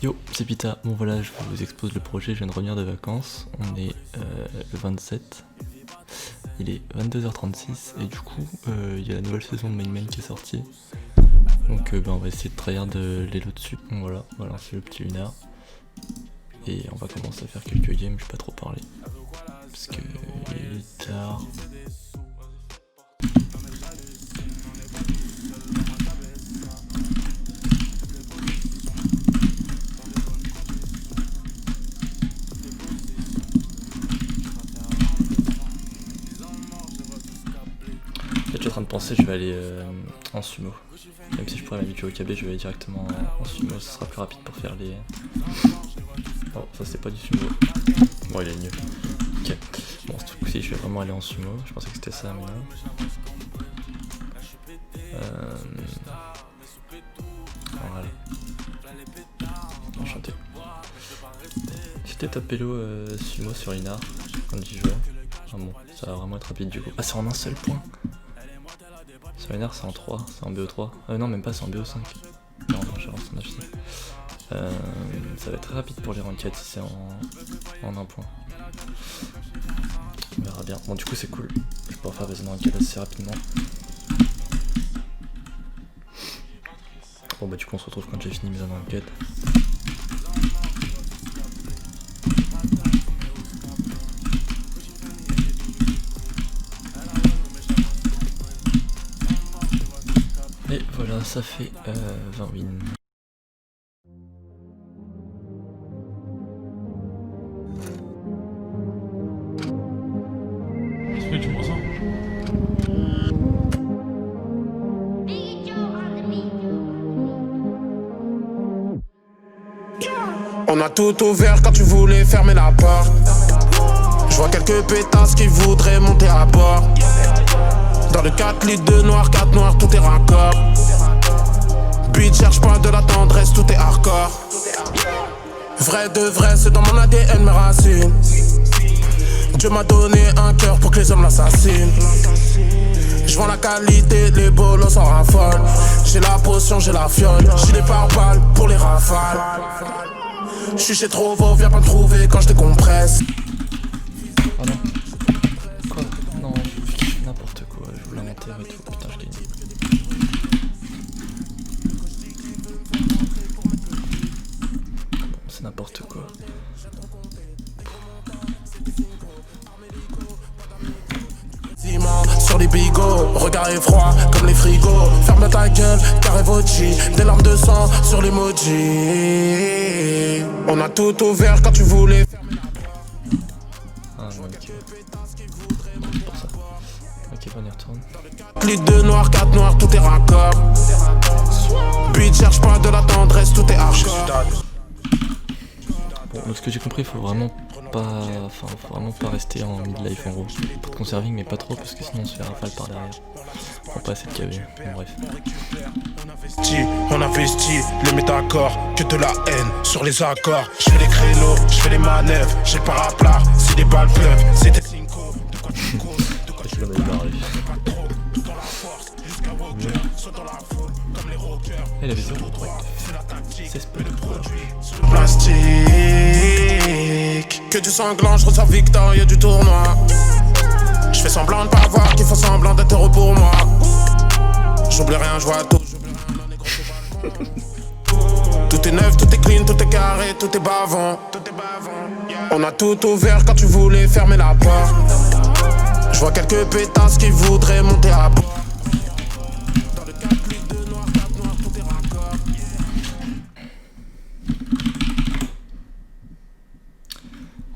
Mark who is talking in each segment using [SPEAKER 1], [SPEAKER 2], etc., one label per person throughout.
[SPEAKER 1] Yo, c'est Pita. Bon voilà, je vous expose le projet, je viens de revenir de vacances. On est le 27. Il est 22h36 et du coup, il y a la nouvelle saison de Main Main qui est sortie. Donc on va essayer de tryhard l'élo dessus. Donc voilà, on va lancer le petit lunar. Et on va commencer à faire quelques games, je vais pas trop parler. Parce que il est tard. Je suis en train de penser, je vais aller en sumo. Même si je pourrais m'habituer au KB, je vais aller directement en sumo, ce sera plus rapide pour faire les... Oh, ça c'est pas du sumo. Bon, il est mieux. Ok. Bon, ce coup-ci, je vais vraiment aller en sumo. Je pensais que c'était ça, mais non. Voilà. Enchanté. J'étais top elo sumo sur Inar quand j'y jouais. Ah bon, ça va vraiment être rapide du coup. Ah, c'est en un seul point. Sur Inar c'est en 3, c'est en BO3. Non, même pas, c'est en BO5. Non, j'ai lancé en HC. Ça va être très rapide pour les ranked si c'est en un point. On verra bien. Bon, du coup, c'est cool. Je vais pouvoir faire des ranked assez rapidement. Bon, bah, du coup, on se retrouve quand j'ai fini mes ranked. Et voilà, ça fait 20 wins.
[SPEAKER 2] Est-ce que tu vois ça?
[SPEAKER 3] On a tout ouvert quand tu voulais fermer la porte. Je vois quelques pétasses qui voudraient monter à bord. Dans le 4 litres de noir, 4 noirs, tout est raccord. Bitch, cherche pas de la tendresse, tout est hardcore. Vrai de vrai, c'est dans mon ADN, mes racines. Dieu m'a donné un cœur pour que les hommes l'assassinent. Je vends la qualité, les bolos en raffolent. J'ai la potion, j'ai la fiole. J'ai des pare-balles pour les rafales. J'suis chez Trovo, viens pas me trouver quand je décompresse.
[SPEAKER 1] Oh non. Quoi? Non, je kiffe n'importe quoi, je voulais l'inventaire et tout, putain je gagne. Bon, c'est n'importe quoi.
[SPEAKER 3] Sur les bigots, regard effroi comme les frigos. Ferme ta gueule, carré Voci. Des larmes de sang sur l'emoji. On a tout ouvert quand tu voulais.
[SPEAKER 1] Ah non, ok. Bon, c'est pour ça. Ok, on y retourne.
[SPEAKER 3] Litre de noir, 4 noirs, tout est raccord. Bitch, cherche pas de la tendresse, tout est hardcore.
[SPEAKER 1] Bon, donc ce que j'ai compris, faut vraiment pas rester en mid-life en gros. Pas de conserving, mais pas trop, parce que sinon on se fait rafale par derrière. Faut pas assez de KB, bon bref.
[SPEAKER 3] On investit les métacores, que de la haine sur les accords. Je fais les créneaux, je fais les manœuvres, j'ai le paraplat, si des balles pleuvent, c'est des cinco.
[SPEAKER 1] Je l'avais barré. Il avait 0 c'est spell.
[SPEAKER 3] Plastique, que du sanglant, je ressors victorieux du tournoi. Je fais semblant de pas voir qu'il faut semblant d'être heureux pour moi. J'oublie rien, je vois tout. Tout est neuf, tout est clean, tout est carré, tout est bavant. On a tout ouvert quand tu voulais fermer la porte. Je vois quelques pétasses qui voudraient monter à bord. Dans le 4 litres de noir, 4 noirs, tout est raccord.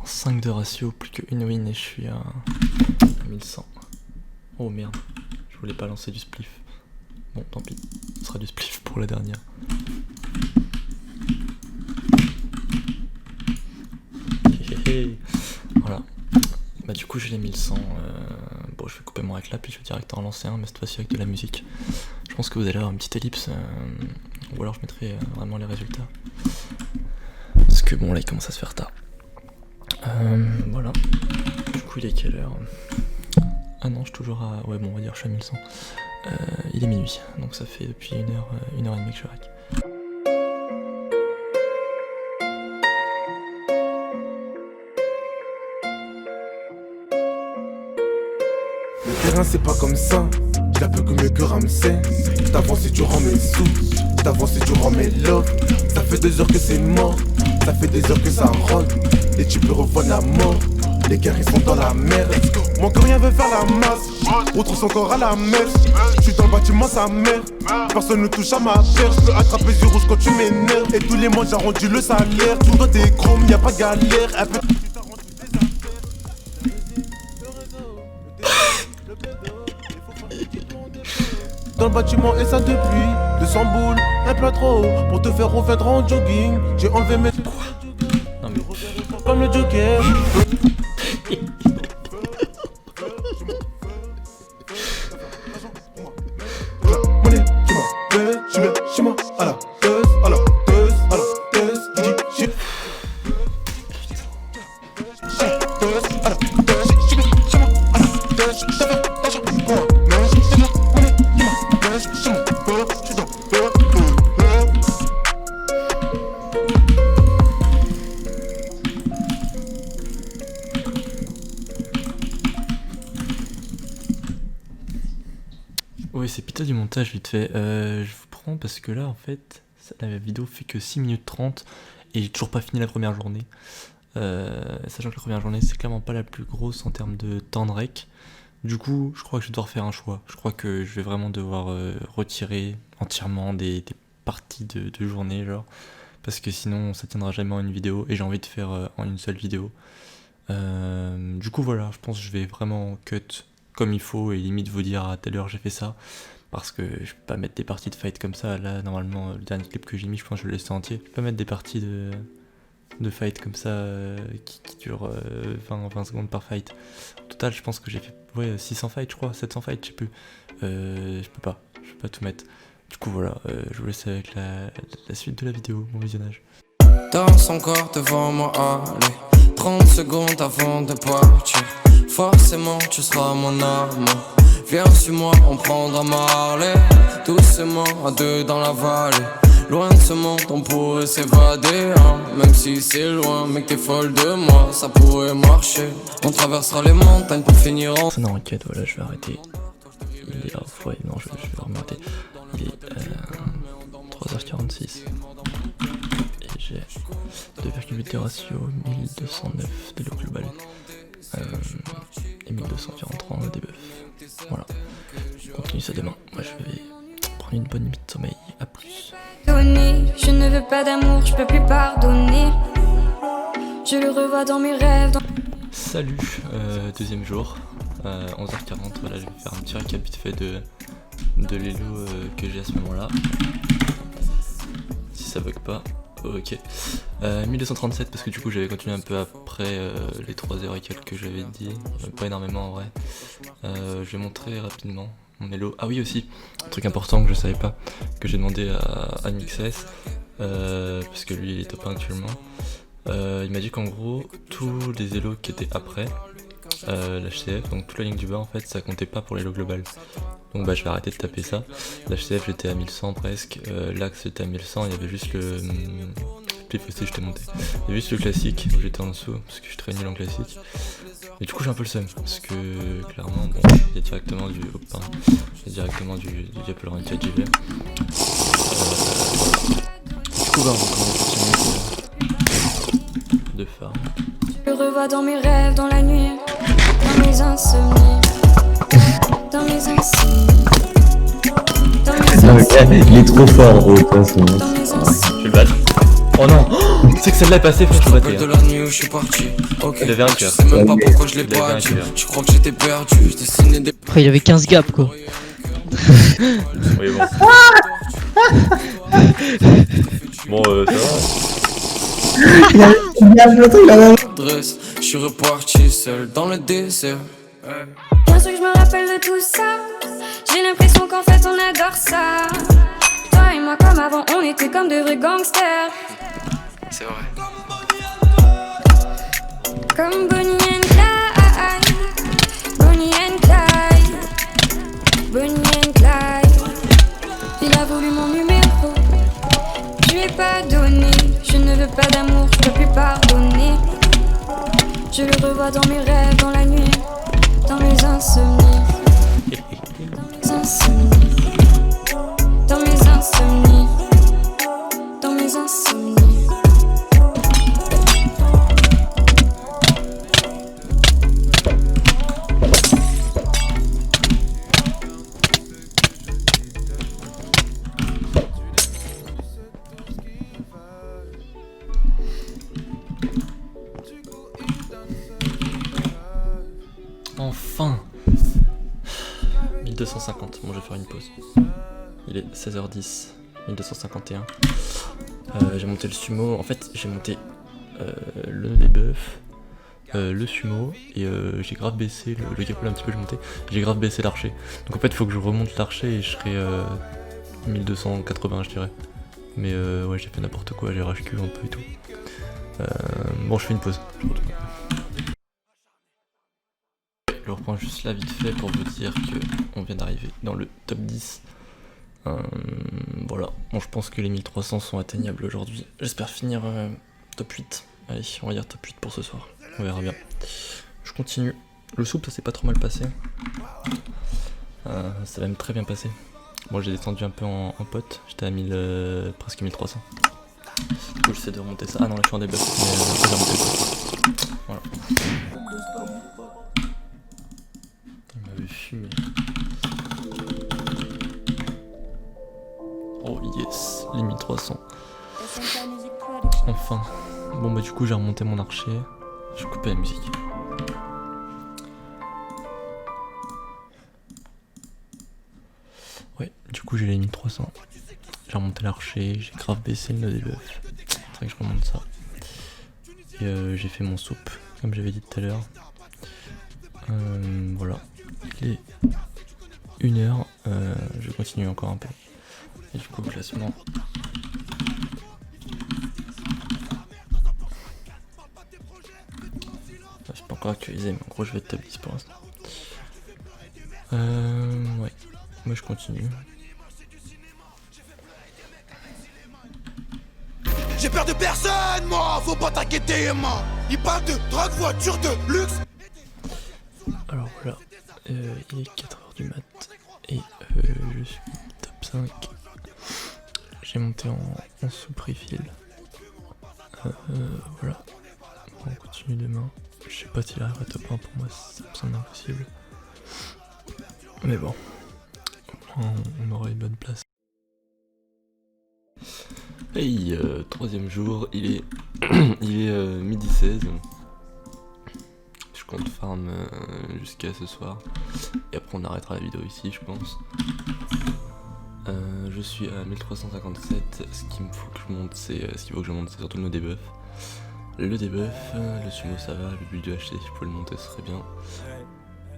[SPEAKER 1] En 5 de ratio, plus que une win et je suis à 1100. Oh merde, je voulais pas lancer du spliff. Bon, tant pis, ce sera du spliff pour la dernière. Voilà. Bah du coup j'ai les 1100. Bon, je vais couper mon réclap puis je vais directement en lancer un, mais cette fois-ci avec de la musique. Je pense que vous allez avoir une petite ellipse, ou alors je mettrai vraiment les résultats. Parce que bon là il commence à se faire tard. Voilà. Du coup il est quelle heure? Ah non, je suis toujours à... Ouais bon, on va dire je suis à 1100. Il est minuit, donc ça fait depuis une heure et demie que je rack.
[SPEAKER 3] Le terrain c'est pas comme ça, il a peu que mieux que Ramsey. T'avances et tu rends mes sous, t'avances et tu rends mes love. Ça fait 2 heures que c'est mort, ça fait des heures que ça rôde. Les types revoient la mort, les guerres ils sont dans la merde. Mon corps rien veut faire la masse, autres sont encore à la messe. Je suis dans le bâtiment sa mère, personne ne touche à ma paire. Je peux attraper du rouge quand tu m'énerves. Et tous les mois j'ai rendu le salaire. Tu dois tes chromes, y'a pas de galère. Un peu dans le bâtiment et ça depuis 200 boules, un peu trop pour te faire refaire en jogging. J'ai enlevé mes
[SPEAKER 1] Non mais...
[SPEAKER 3] comme le Joker. Monnaie, tu m'appelles, je mets chez moi à la teuse, à la teuse, à la teuse. Je dis à la teuse, je mets chez moi à la teuse. Je t'avais l'argent pour moi, mais c'est la monnaie qui m'appelle, je suis mon peur, je suis dans peur.
[SPEAKER 1] Oui, c'est plutôt du montage vite fait. Je vous prends parce que là, en fait, la vidéo fait que 6 minutes 30 et j'ai toujours pas fini la première journée. Sachant que la première journée, c'est clairement pas la plus grosse en termes de temps de rec. Du coup, je crois que je vais devoir faire un choix. Je crois que je vais vraiment devoir retirer entièrement des parties de journée, genre. Parce que sinon, ça tiendra jamais en une vidéo et j'ai envie de faire en une seule vidéo. Du coup, voilà, je pense que je vais vraiment cut comme il faut et limite vous dire à telle heure j'ai fait ça. Parce que je peux pas mettre des parties de fight comme ça. Là, normalement, le dernier clip que j'ai mis, je pense que je le laisse entier. Je peux pas mettre des parties de fight comme ça qui durent 20 secondes par fight. Au total, je pense que j'ai fait 600 fights, je crois, 700 fights, je sais plus. Je peux pas tout mettre. Du coup, voilà, je vous laisse avec la suite de la vidéo, bon visionnage.
[SPEAKER 2] Danse encore devant moi, allez 30 secondes avant de partir. Forcément, tu seras mon amour. Viens sur moi, on prendra Marley. Doucement, à deux dans la vallée. Loin de ce monde, on pourrait s'évader, hein. Même si c'est loin, mais que t'es folle de moi, ça pourrait marcher. On traversera les montagnes pour finir en...
[SPEAKER 1] Ça non, inquiète, voilà, je vais arrêter. Il est off, ouais, non, je vais vraiment arrêter. Il est 3h46. Et j'ai 2,8 de ratio, 1209 de l'eau globale. Et 1243 en debuff. Voilà. On continue ça demain. Moi je vais prendre une bonne nuit de sommeil. A plus.
[SPEAKER 4] Je ne veux pas d'amour, je peux plus pardonner. Je le revois dans mes rêves.
[SPEAKER 1] Salut, deuxième jour. 11h40. Voilà, je vais faire un petit récap vite fait de l'élo que j'ai à ce moment-là. Si ça bug pas. Ok. 1237 parce que du coup j'avais continué un peu après les 3h et quelques que j'avais dit. Pas énormément en vrai. Je vais montrer rapidement mon elo. Ah oui aussi, un truc important que je savais pas, que j'ai demandé à Mixes, parce que lui il est top 1 actuellement. Il m'a dit qu'en gros, tous les elos qui étaient après l'HCF, donc toute la ligne du bas en fait, ça comptait pas pour l'elo global. Donc bah je vais arrêter de taper ça. L'HCF j'étais à 1100 presque, l'axe j'étais à 1100, il y avait juste le... Plif aussi j'étais monté. Il y avait juste le classique où j'étais en dessous, parce que je suis très nul en classique. Et du coup j'ai un peu le seum, parce que clairement, bon, il y a directement du hop 1, il y a directement du Apple Run 4 JV. Du coup bah on va continuer de farm.
[SPEAKER 4] Je le revois dans mes rêves, dans la nuit, dans mes insomnies, dans mes insomnies, dans mes
[SPEAKER 5] Non,
[SPEAKER 4] insomnies,
[SPEAKER 5] il est trop fort au façon.
[SPEAKER 4] dans mes insomnies.
[SPEAKER 1] Je vais le battre. Oh non, c'est que celle-là est passée, faut que je le batte.
[SPEAKER 2] de la nuit où je suis parti. Ok,
[SPEAKER 1] Il avait un
[SPEAKER 2] je
[SPEAKER 1] cœur.
[SPEAKER 2] sais même pas pourquoi je l'ai
[SPEAKER 1] Il avait
[SPEAKER 2] pas
[SPEAKER 1] un
[SPEAKER 2] dit.
[SPEAKER 1] cœur.
[SPEAKER 2] Tu crois que j'étais perdu, je dessinais des...
[SPEAKER 6] Après, il avait 15 gaps quoi.
[SPEAKER 1] Oui bon. Bon ça va.
[SPEAKER 2] adresses. Je suis reparti seul dans le désert.
[SPEAKER 4] Bien sûr que je me rappelle de tout ça. J'ai l'impression qu'en fait on adore ça. Toi et moi comme avant, on était comme de vrais gangsters.
[SPEAKER 2] C'est vrai.
[SPEAKER 4] Comme Bonnie and Clyde, Bonnie and Clyde, Bonnie and Clyde. veux pas d'amour, je peux plus pardonner. Je le revois dans mes rêves, dans la nuit, dans mes insomnies. Dans mes insomnies. Dans mes insomnies. Dans mes insomnies.
[SPEAKER 1] Enfin 1250, bon je vais faire une pause. Il est 16h10, 1251. J'ai monté le sumo, en fait j'ai monté le nœud des bœufs, le sumo, et j'ai grave baissé le gapole un petit peu, j'ai monté, j'ai grave baissé l'archer. Donc en fait il faut que je remonte l'archer et je serai 1280 je dirais. Mais ouais j'ai fait n'importe quoi, j'ai rage cul un peu et tout. Bon je fais une pause, je retourne. Je reprends juste là vite fait pour vous dire que on vient d'arriver dans le top 10. Voilà, bon je pense que les 1300 sont atteignables aujourd'hui. J'espère finir top 8. Allez, on va dire top 8 pour ce soir. On verra bien. Je continue. Le soupe ça s'est pas trop mal passé. Ça va même très bien passer. Moi j'ai descendu un peu en pote. J'étais à presque 1300. Du coup j'essaie de remonter ça. Ah non là je suis en débuff. Mais j'ai remonté le pote. Voilà. Fumé. Oh yes, les 1300. Enfin. Bon bah du coup j'ai remonté mon archer. Je coupais la musique. Ouais, du coup j'ai les 1300. J'ai remonté l'archer, j'ai grave baissé le nœud des bœufs. C'est vrai que je remonte ça. Et j'ai fait mon soupe, comme j'avais dit tout à l'heure. Voilà. Il est 1h, je continue encore un peu. Et du coup le classement. Je suis pas encore actualisé mais en gros je vais être top 10 pour l'instant. Ouais, moi je continue.
[SPEAKER 5] J'ai peur de personne moi, faut pas t'inquiéter moi. Il parle de drogue, voiture de luxe.
[SPEAKER 1] Alors voilà, il est 4h du mat et je suis top 5. J'ai monté en sous-refill. Voilà, on continue demain. Je sais pas s'il arrivera top 1, pour moi ça me semble impossible. Mais bon, on aura une bonne place. Hey, troisième jour, il est midi 16. Je compte farm jusqu'à ce soir. Et après on arrêtera la vidéo ici je pense. Je suis à 1357. Ce qu'il faut que je monte c'est surtout le debuff. Le debuff, le sumo ça va, le build de HC si je peux le monter ce serait bien.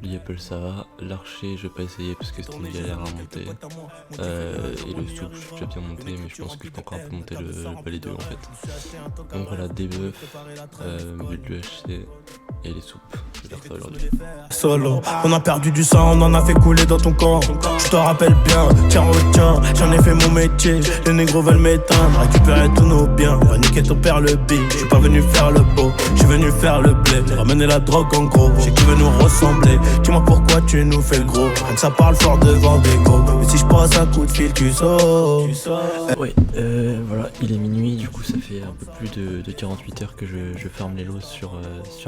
[SPEAKER 1] Le Yapple ça va, l'archer je vais pas essayer parce que c'était une galère à monter. Et le soupe je suis déjà bien monté mais je pense que je peux encore un peu monter les deux en fait. Donc voilà, debuff, build de HC et les soupes, je vais faire ça aujourd'hui.
[SPEAKER 5] Solo, on a perdu du sang, on en a fait couler dans ton camp. Je te rappelle bien, tiens retiens, j'en ai fait mon métier. Les négros veulent m'éteindre, récupérer tous nos biens. Va niquer ton père le big, je suis pas venu faire le beau, je suis venu faire le blé. Ramener la drogue en gros, j'ai qui veut nous ressembler. Dis-moi pourquoi tu nous fais le gros, rien que ça parle fort devant des gros. Mais si je passe un coup de fil tu sors.
[SPEAKER 1] Ouais, voilà, il est minuit, du coup ça fait un peu plus de 48 heures que je farm les lots sur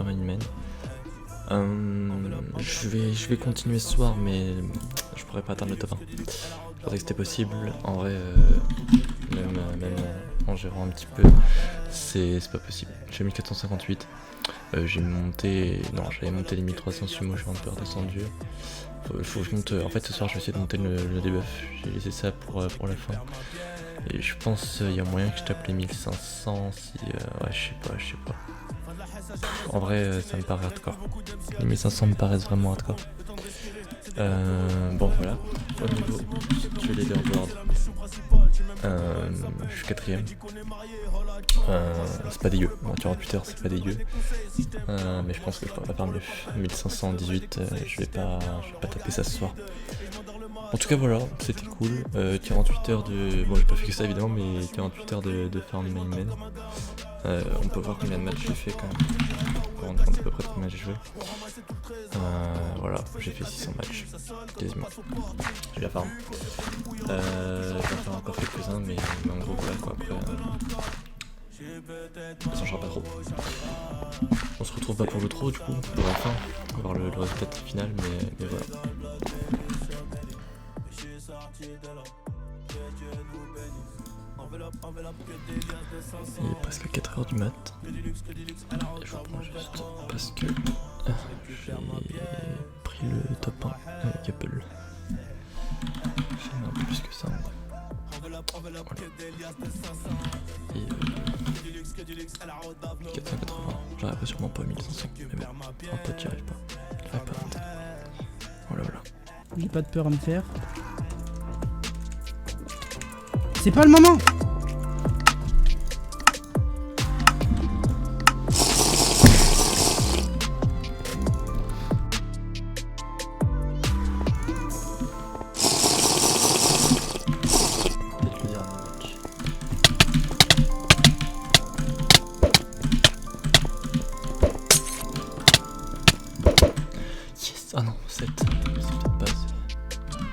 [SPEAKER 1] Mainman. Je vais continuer ce soir mais je pourrais pas atteindre le top 1. Je pensais que c'était possible, en vrai même en gérant un petit peu c'est pas possible. J'ai 1458, j'avais monté les 1300 sumo, je suis un peu redescendu. Faut que je monte, en fait ce soir je vais essayer de monter le debuff, j'ai laissé ça pour la fin. Et je pense il y a moyen que je tape les 1500 si... ouais je sais pas. En vrai ça me paraît hardcore. Les 1500 me paraissent vraiment hardcore. Bon voilà, au niveau du leaderboard, je suis 4ème. C'est pas dégueu, en 48 heures c'est pas dégueu. Mais je pense que je pourrais pas faire mieux. 1518, je vais pas taper ça ce soir. En tout cas voilà, c'était cool. 48 heures de... Bon j'ai pas fait que ça évidemment, mais 48 heures de farm Mainman. On peut voir combien de matchs j'ai fait quand même, pour rendre compte à peu près de combien j'ai joué. Voilà, j'ai fait 600 matchs, quasiment. J'ai la farm. Je vais en faire encore quelques-uns, mais en gros voilà quoi, après ça changera pas trop. On se retrouve pas pour le trop du coup, pour la fin, on va voir le résultat final, mais voilà. Il est presque 4h du mat. Et je reprends juste parce que j'ai pris le top 1 avec Apple. J'ai mis un peu plus que ça en vrai. Voilà. Et 480, j'arriverai sûrement pas à 1500, mais bon, un pote j'y arrive pas. Voilà.
[SPEAKER 6] J'ai pas de peur à me faire. C'est pas le moment.
[SPEAKER 1] Ah non, 7. C'est peut-être pas assez. Putain.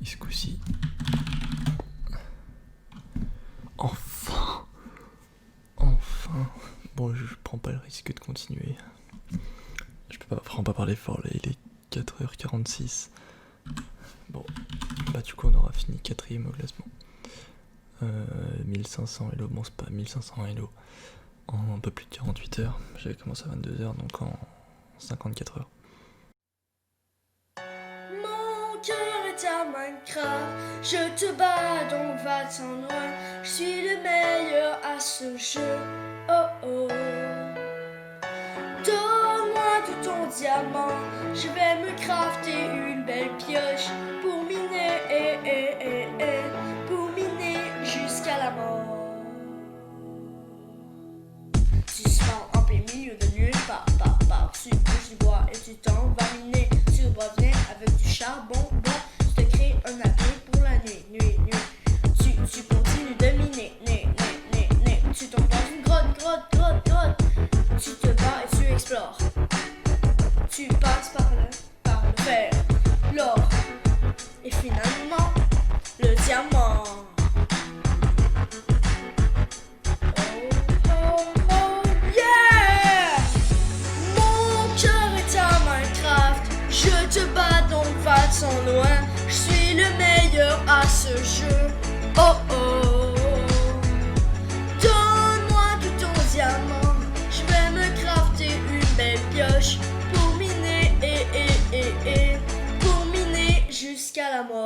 [SPEAKER 1] Et ce coup-ci. Enfin. Bon, je prends pas le risque de continuer. Je peux pas parler fort là, il est 4h46. Bon, bah du coup on aura fini 4ème au classement. 1500 Elo, bon c'est pas 1500 Elo en un peu plus de 48 heures. J'avais commencé à 22h, donc en 54 heures.
[SPEAKER 7] Mon cœur est à Minecraft, je te bats donc va-t'en loin. Je suis le meilleur à ce jeu, oh oh. Donne-moi tout ton diamant, je vais me crafter une belle pioche pour miner, pour miner jusqu'à la mort. Tu seras en plein milieu de nulle part, tu bouges du bois et tu t'en vas miner. Tu reviens avec du charbon, bon, tu te crées un abri pour la nuit. Tu continues de miner, tu tombes dans une grotte, tu te bats et tu explores. Tu passes par le fer, l'or et finalement le diamant. Oh yeah! Mon cœur est à Minecraft, je te bats donc va-t'en loin. Je suis le meilleur à ce jeu, oh oh. Donne-moi tout ton diamant, je vais me crafter une belle pioche pour miner, pour miner jusqu'à la mort.